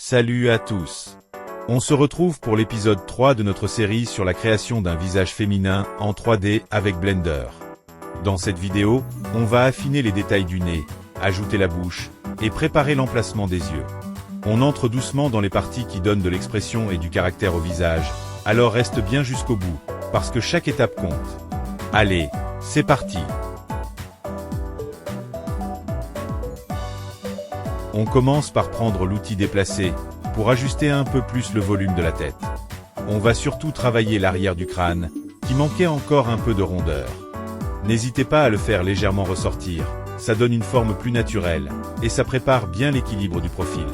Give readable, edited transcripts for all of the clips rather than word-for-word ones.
Salut à tous. On se retrouve pour l'épisode 3 de notre série sur la création d'un visage féminin en 3D avec Blender. Dans cette vidéo, on va affiner les détails du nez, ajouter la bouche, et préparer l'emplacement des yeux. On entre doucement dans les parties qui donnent de l'expression et du caractère au visage, alors reste bien jusqu'au bout, parce que chaque étape compte. Allez, c'est parti! On commence par prendre l'outil déplacé, pour ajuster un peu plus le volume de la tête. On va surtout travailler l'arrière du crâne, qui manquait encore un peu de rondeur. N'hésitez pas à le faire légèrement ressortir, ça donne une forme plus naturelle, et ça prépare bien l'équilibre du profil.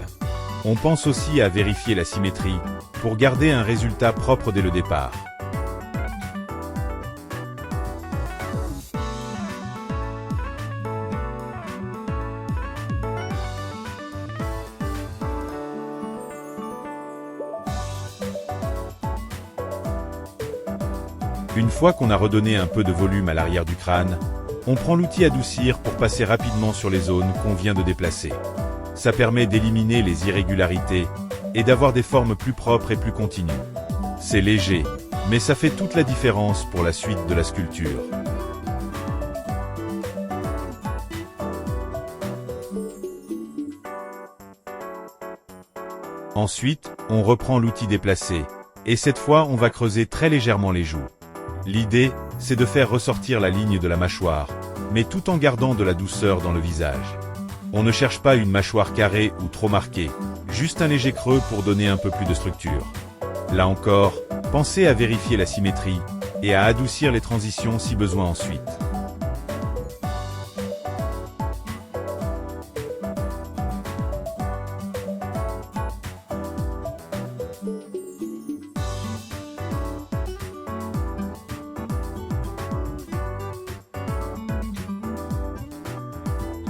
On pense aussi à vérifier la symétrie, pour garder un résultat propre dès le départ. Une fois qu'on a redonné un peu de volume à l'arrière du crâne, on prend l'outil adoucir pour passer rapidement sur les zones qu'on vient de déplacer. Ça permet d'éliminer les irrégularités et d'avoir des formes plus propres et plus continues. C'est léger, mais ça fait toute la différence pour la suite de la sculpture. Ensuite, on reprend l'outil déplacé, et cette fois on va creuser très légèrement les joues. L'idée, c'est de faire ressortir la ligne de la mâchoire, mais tout en gardant de la douceur dans le visage. On ne cherche pas une mâchoire carrée ou trop marquée, juste un léger creux pour donner un peu plus de structure. Là encore, pensez à vérifier la symétrie, et à adoucir les transitions si besoin ensuite.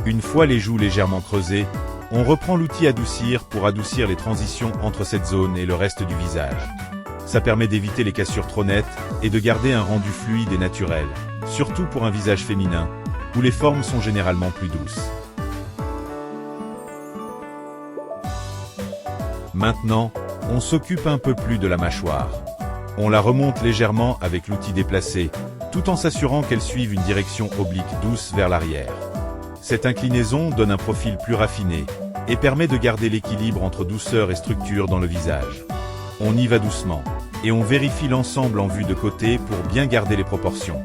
Une fois les joues légèrement creusées, on reprend l'outil adoucir pour adoucir les transitions entre cette zone et le reste du visage. Ça permet d'éviter les cassures trop nettes et de garder un rendu fluide et naturel, surtout pour un visage féminin, où les formes sont généralement plus douces. Maintenant, on s'occupe un peu plus de la mâchoire. On la remonte légèrement avec l'outil déplacé, tout en s'assurant qu'elle suive une direction oblique douce vers l'arrière. Cette inclinaison donne un profil plus raffiné, et permet de garder l'équilibre entre douceur et structure dans le visage. On y va doucement, et on vérifie l'ensemble en vue de côté pour bien garder les proportions.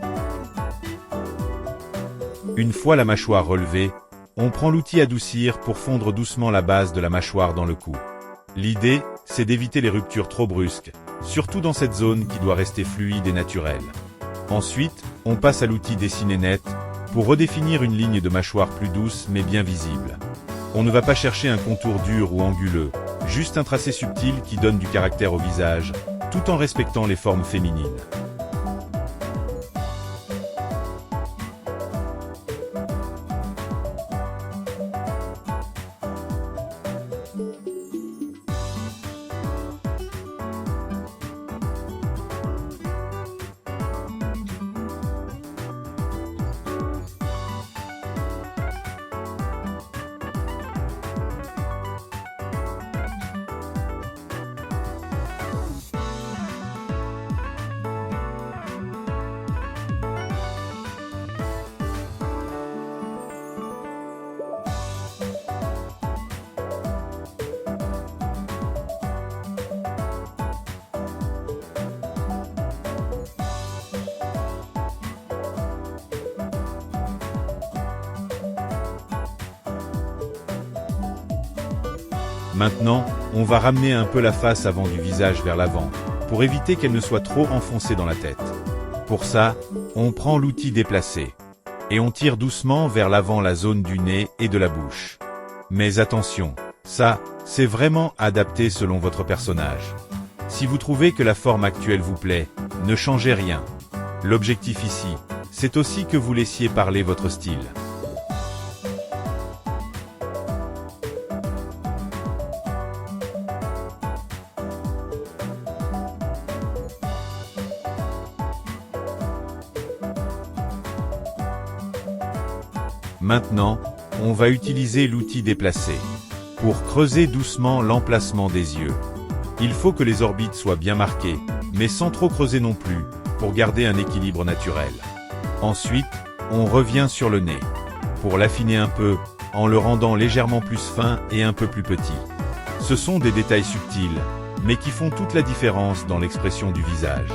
Une fois la mâchoire relevée, on prend l'outil adoucir pour fondre doucement la base de la mâchoire dans le cou. L'idée, c'est d'éviter les ruptures trop brusques, surtout dans cette zone qui doit rester fluide et naturelle. Ensuite, on passe à l'outil dessiner net, pour redéfinir une ligne de mâchoire plus douce mais bien visible. On ne va pas chercher un contour dur ou anguleux, juste un tracé subtil qui donne du caractère au visage, tout en respectant les formes féminines. Maintenant, on va ramener un peu la face avant du visage vers l'avant, pour éviter qu'elle ne soit trop enfoncée dans la tête. Pour ça, on prend l'outil déplacé, et on tire doucement vers l'avant la zone du nez et de la bouche. Mais attention, ça, c'est vraiment adapté selon votre personnage. Si vous trouvez que la forme actuelle vous plaît, ne changez rien. L'objectif ici, c'est aussi que vous laissiez parler votre style. Maintenant, on va utiliser l'outil déplacé. Pour creuser doucement l'emplacement des yeux. Il faut que les orbites soient bien marquées, mais sans trop creuser non plus, pour garder un équilibre naturel. Ensuite, on revient sur le nez. Pour l'affiner un peu, en le rendant légèrement plus fin et un peu plus petit. Ce sont des détails subtils, mais qui font toute la différence dans l'expression du visage.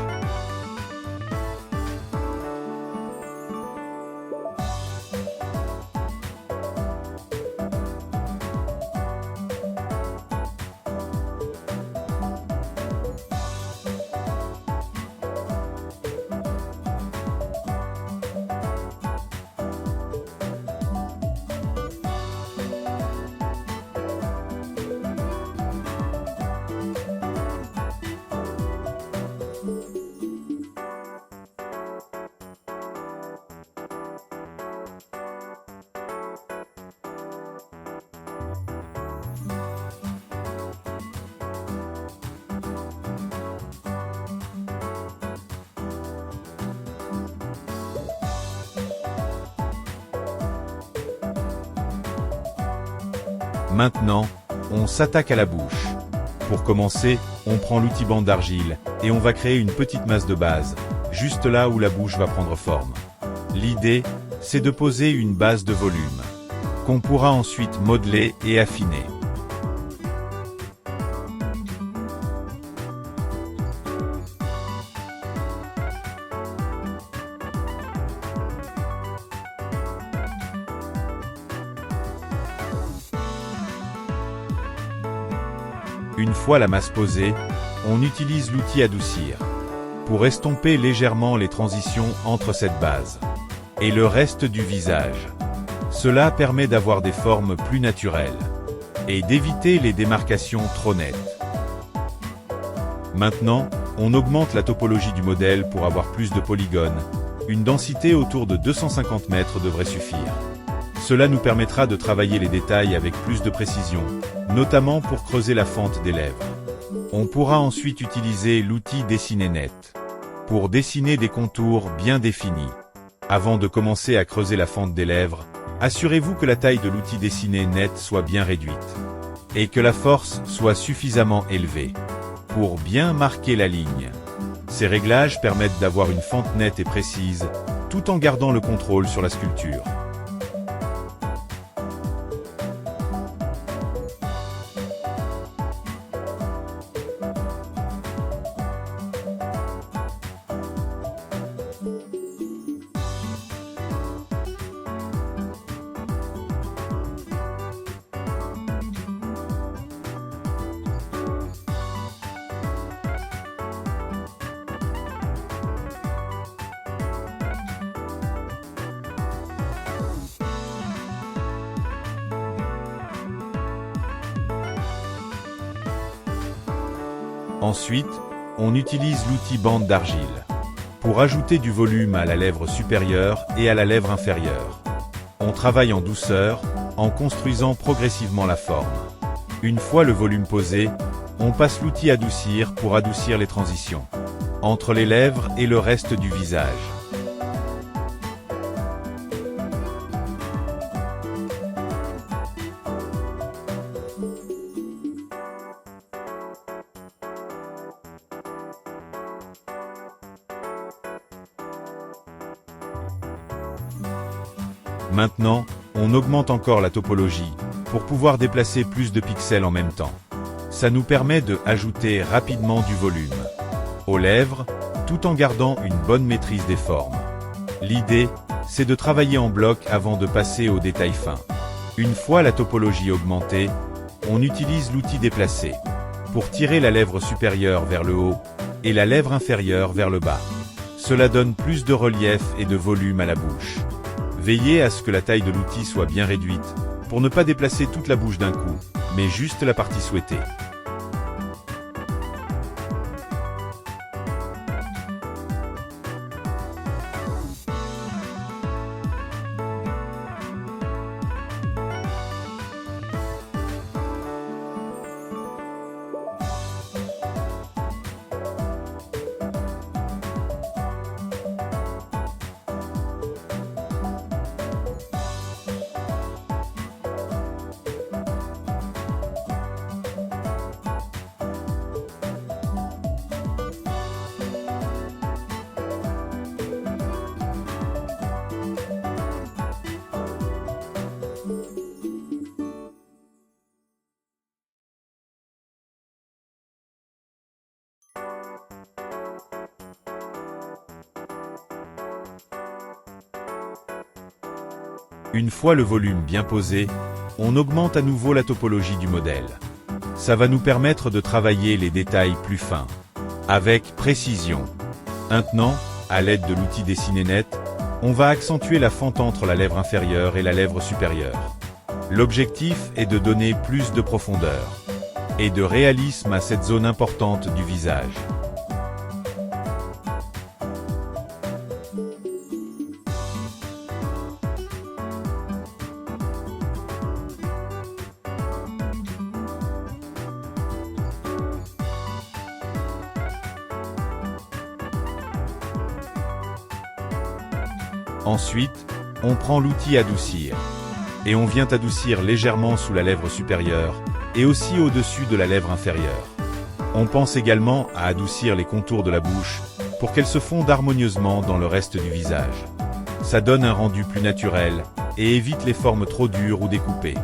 Maintenant, on s'attaque à la bouche. Pour commencer, on prend l'outil bande d'argile, et on va créer une petite masse de base, juste là où la bouche va prendre forme. L'idée, c'est de poser une base de volume, qu'on pourra ensuite modeler et affiner. Une fois la masse posée, on utilise l'outil adoucir pour estomper légèrement les transitions entre cette base et le reste du visage. Cela permet d'avoir des formes plus naturelles et d'éviter les démarcations trop nettes. Maintenant, on augmente la topologie du modèle pour avoir plus de polygones. Une densité autour de 250 mètres devrait suffire. Cela nous permettra de travailler les détails avec plus de précision, notamment pour creuser la fente des lèvres. On pourra ensuite utiliser l'outil Dessiner net pour dessiner des contours bien définis. Avant de commencer à creuser la fente des lèvres, assurez-vous que la taille de l'outil Dessiner net soit bien réduite et que la force soit suffisamment élevée pour bien marquer la ligne. Ces réglages permettent d'avoir une fente nette et précise, tout en gardant le contrôle sur la sculpture. Ensuite, on utilise l'outil bande d'argile pour ajouter du volume à la lèvre supérieure et à la lèvre inférieure. On travaille en douceur, en construisant progressivement la forme. Une fois le volume posé, on passe l'outil adoucir pour adoucir les transitions entre les lèvres et le reste du visage. Maintenant, on augmente encore la topologie, pour pouvoir déplacer plus de pixels en même temps. Ça nous permet de ajouter rapidement du volume aux lèvres, tout en gardant une bonne maîtrise des formes. L'idée, c'est de travailler en bloc avant de passer aux détails fins. Une fois la topologie augmentée, on utilise l'outil déplacer pour tirer la lèvre supérieure vers le haut et la lèvre inférieure vers le bas. Cela donne plus de relief et de volume à la bouche. Veillez à ce que la taille de l'outil soit bien réduite, pour ne pas déplacer toute la bouche d'un coup, mais juste la partie souhaitée. Une fois le volume bien posé, on augmente à nouveau la topologie du modèle. Ça va nous permettre de travailler les détails plus fins, avec précision. Maintenant, à l'aide de l'outil Dessiner Net, on va accentuer la fente entre la lèvre inférieure et la lèvre supérieure. L'objectif est de donner plus de profondeur et de réalisme à cette zone importante du visage. Ensuite, on prend l'outil Adoucir. Et on vient adoucir légèrement sous la lèvre supérieure, et aussi au-dessus de la lèvre inférieure. On pense également à adoucir les contours de la bouche, pour qu'elles se fondent harmonieusement dans le reste du visage. Ça donne un rendu plus naturel, et évite les formes trop dures ou découpées.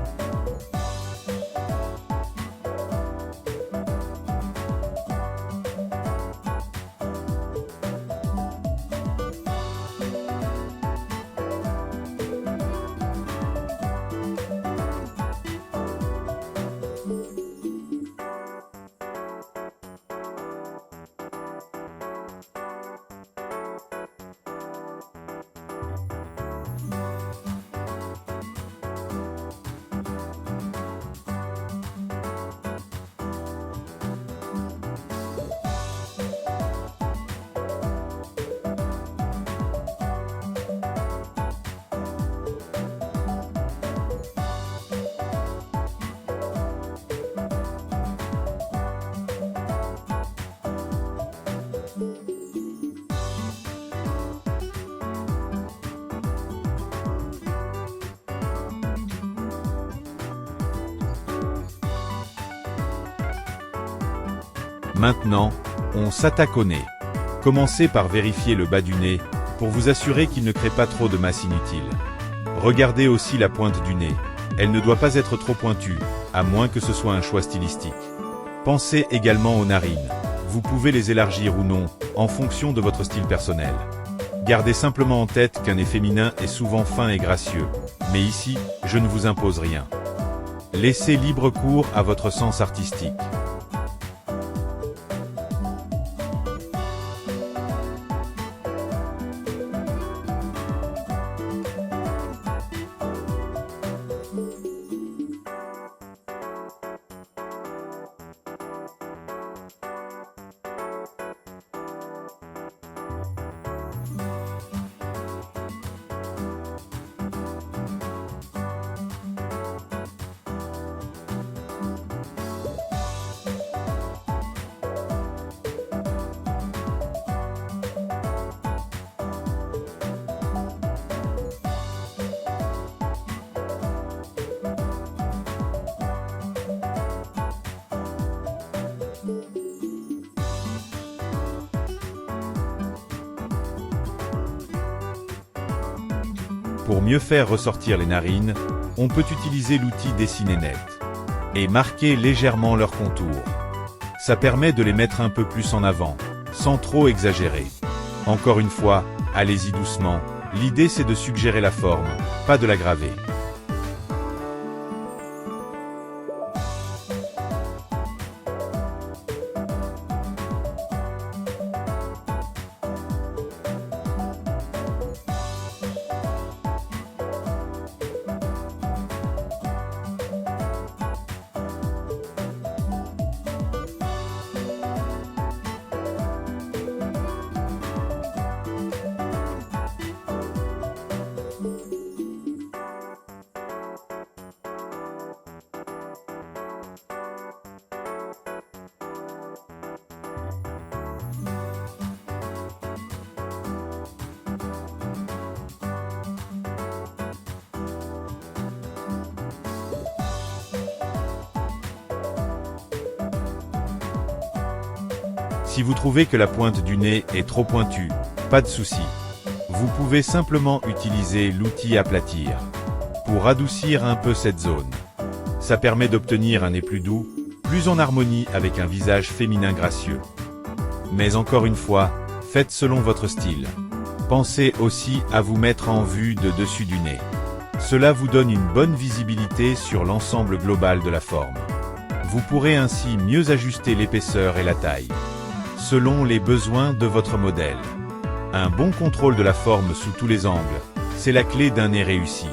Maintenant, on s'attaque au nez. Commencez par vérifier le bas du nez, pour vous assurer qu'il ne crée pas trop de masse inutile. Regardez aussi la pointe du nez. Elle ne doit pas être trop pointue, à moins que ce soit un choix stylistique. Pensez également aux narines. Vous pouvez les élargir ou non, en fonction de votre style personnel. Gardez simplement en tête qu'un nez féminin est souvent fin et gracieux. Mais ici, je ne vous impose rien. Laissez libre cours à votre sens artistique. Pour mieux faire ressortir les narines, on peut utiliser l'outil Dessiner Net et marquer légèrement leurs contours. Ça permet de les mettre un peu plus en avant, sans trop exagérer. Encore une fois, allez-y doucement, l'idée c'est de suggérer la forme, pas de la graver. Si vous trouvez que la pointe du nez est trop pointue, pas de souci. Vous pouvez simplement utiliser l'outil Aplatir pour adoucir un peu cette zone. Ça permet d'obtenir un nez plus doux, plus en harmonie avec un visage féminin gracieux. Mais encore une fois, faites selon votre style. Pensez aussi à vous mettre en vue de dessus du nez. Cela vous donne une bonne visibilité sur l'ensemble global de la forme. Vous pourrez ainsi mieux ajuster l'épaisseur et la taille, selon les besoins de votre modèle. Un bon contrôle de la forme sous tous les angles, c'est la clé d'un nez réussi.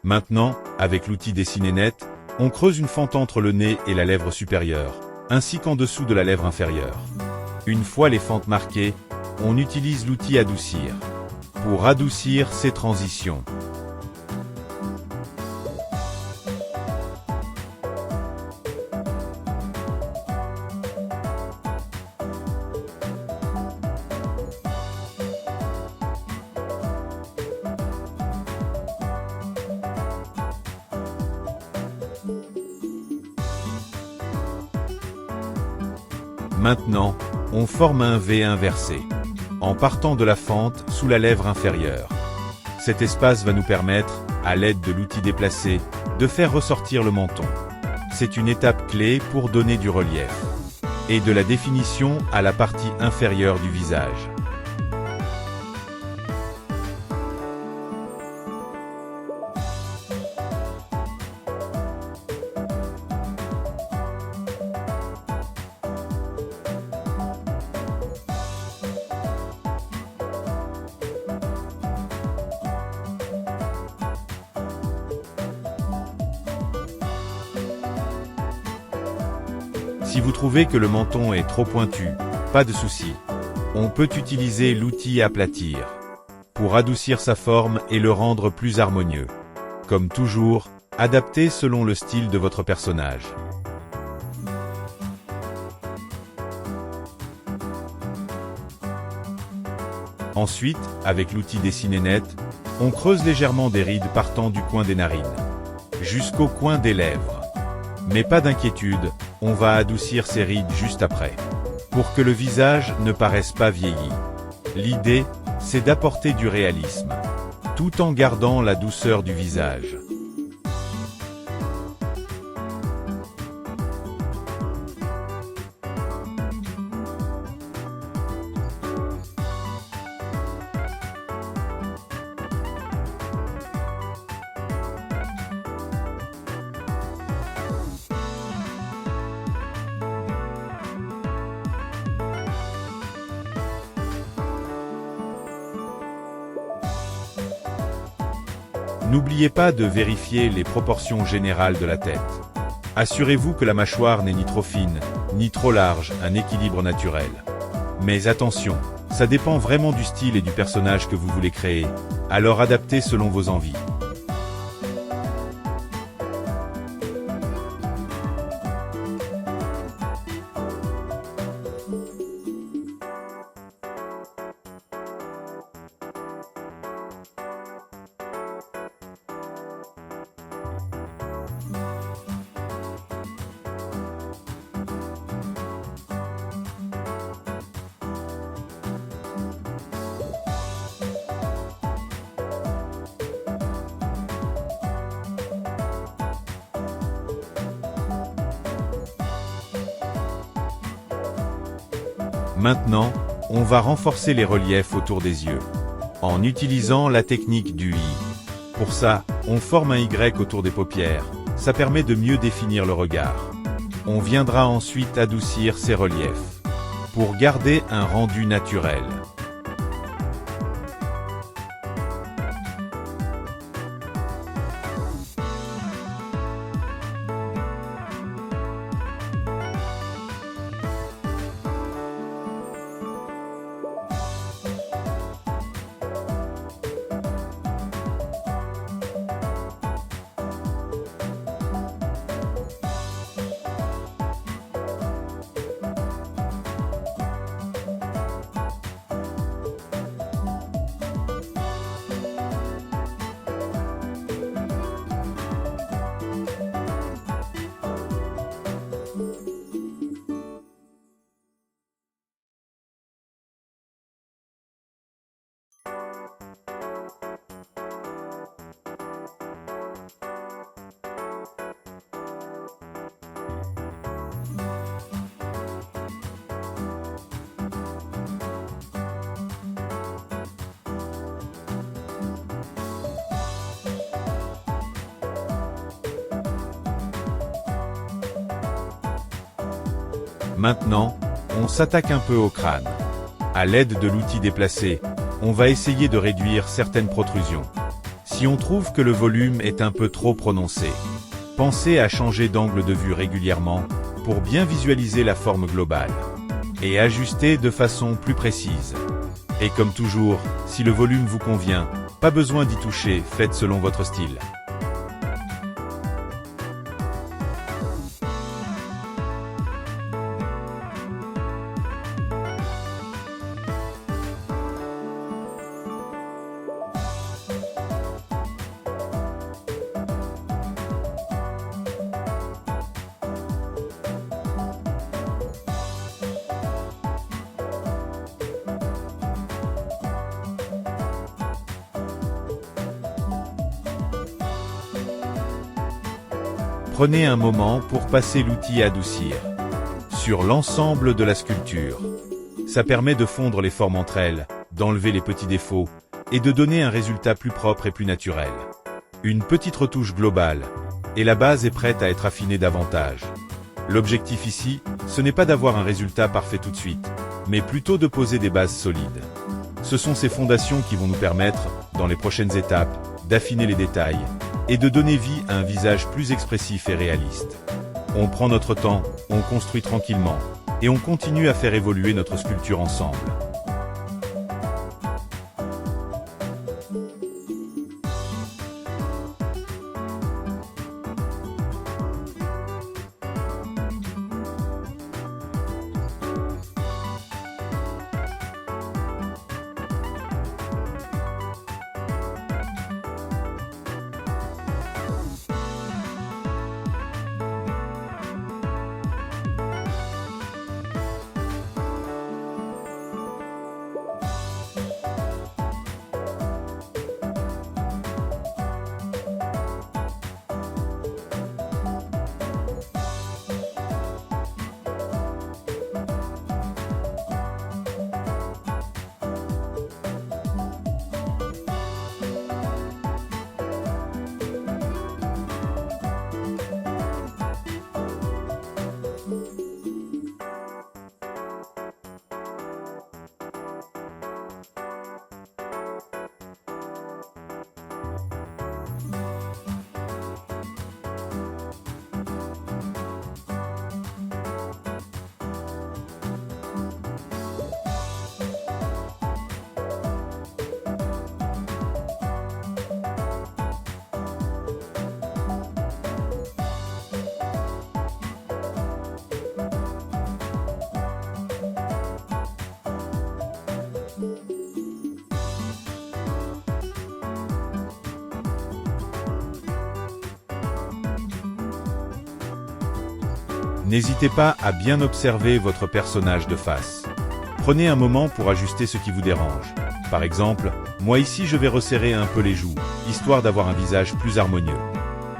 Maintenant, avec l'outil Dessiner Net, on creuse une fente entre le nez et la lèvre supérieure, ainsi qu'en dessous de la lèvre inférieure. Une fois les fentes marquées, on utilise l'outil Adoucir pour adoucir ces transitions. Maintenant, on forme un V inversé, en partant de la fente sous la lèvre inférieure. Cet espace va nous permettre, à l'aide de l'outil déplacé, de faire ressortir le menton. C'est une étape clé pour donner du relief et de la définition à la partie inférieure du visage. Si vous trouvez que le menton est trop pointu, pas de souci. On peut utiliser l'outil Aplatir pour adoucir sa forme et le rendre plus harmonieux. Comme toujours, adapté selon le style de votre personnage. Ensuite, avec l'outil Dessiner Net, on creuse légèrement des rides partant du coin des narines jusqu'au coin des lèvres. Mais pas d'inquiétude, on va adoucir ces rides juste après, pour que le visage ne paraisse pas vieilli. L'idée, c'est d'apporter du réalisme, tout en gardant la douceur du visage. N'oubliez pas de vérifier les proportions générales de la tête. Assurez-vous que la mâchoire n'est ni trop fine, ni trop large, un équilibre naturel. Mais attention, ça dépend vraiment du style et du personnage que vous voulez créer, alors adaptez selon vos envies. Maintenant, on va renforcer les reliefs autour des yeux, en utilisant la technique du I. Pour ça, on forme un Y autour des paupières, ça permet de mieux définir le regard. On viendra ensuite adoucir ces reliefs, pour garder un rendu naturel. Maintenant, on s'attaque un peu au crâne. À l'aide de l'outil déplacé, on va essayer de réduire certaines protrusions. Si on trouve que le volume est un peu trop prononcé, pensez à changer d'angle de vue régulièrement pour bien visualiser la forme globale et ajuster de façon plus précise. Et comme toujours, si le volume vous convient, pas besoin d'y toucher, faites selon votre style. Prenez un moment pour passer l'outil Adoucir sur l'ensemble de la sculpture. Ça permet de fondre les formes entre elles, d'enlever les petits défauts, et de donner un résultat plus propre et plus naturel. Une petite retouche globale, et la base est prête à être affinée davantage. L'objectif ici, ce n'est pas d'avoir un résultat parfait tout de suite, mais plutôt de poser des bases solides. Ce sont ces fondations qui vont nous permettre, dans les prochaines étapes, d'affiner les détails, et de donner vie à un visage plus expressif et réaliste. On prend notre temps, on construit tranquillement, et on continue à faire évoluer notre sculpture ensemble. N'hésitez pas à bien observer votre personnage de face. Prenez un moment pour ajuster ce qui vous dérange. Par exemple, moi ici je vais resserrer un peu les joues, histoire d'avoir un visage plus harmonieux.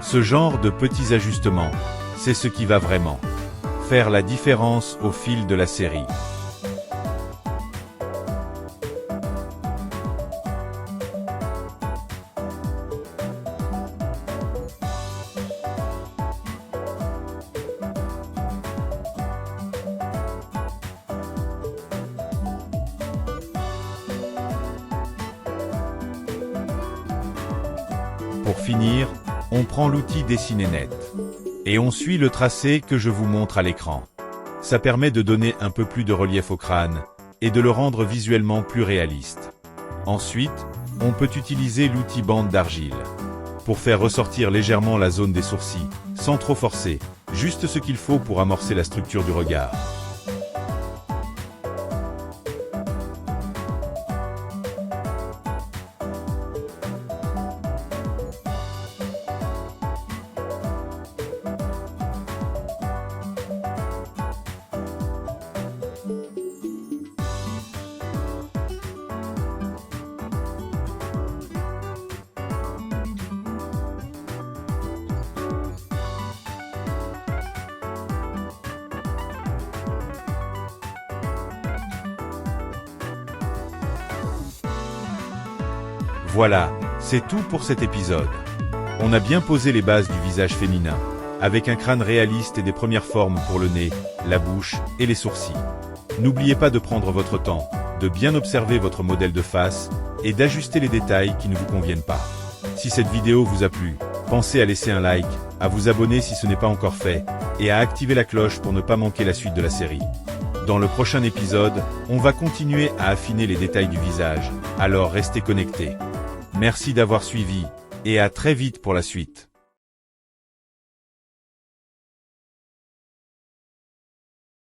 Ce genre de petits ajustements, c'est ce qui va vraiment faire la différence au fil de la série. Pour finir, on prend l'outil Dessiner net. Et on suit le tracé que je vous montre à l'écran. Ça permet de donner un peu plus de relief au crâne, et de le rendre visuellement plus réaliste. Ensuite, on peut utiliser l'outil bande d'argile pour faire ressortir légèrement la zone des sourcils, sans trop forcer, juste ce qu'il faut pour amorcer la structure du regard. Voilà, c'est tout pour cet épisode. On a bien posé les bases du visage féminin, avec un crâne réaliste et des premières formes pour le nez, la bouche et les sourcils. N'oubliez pas de prendre votre temps, de bien observer votre modèle de face, et d'ajuster les détails qui ne vous conviennent pas. Si cette vidéo vous a plu, pensez à laisser un like, à vous abonner si ce n'est pas encore fait, et à activer la cloche pour ne pas manquer la suite de la série. Dans le prochain épisode, on va continuer à affiner les détails du visage, alors restez connectés. Merci d'avoir suivi, et à très vite pour la suite.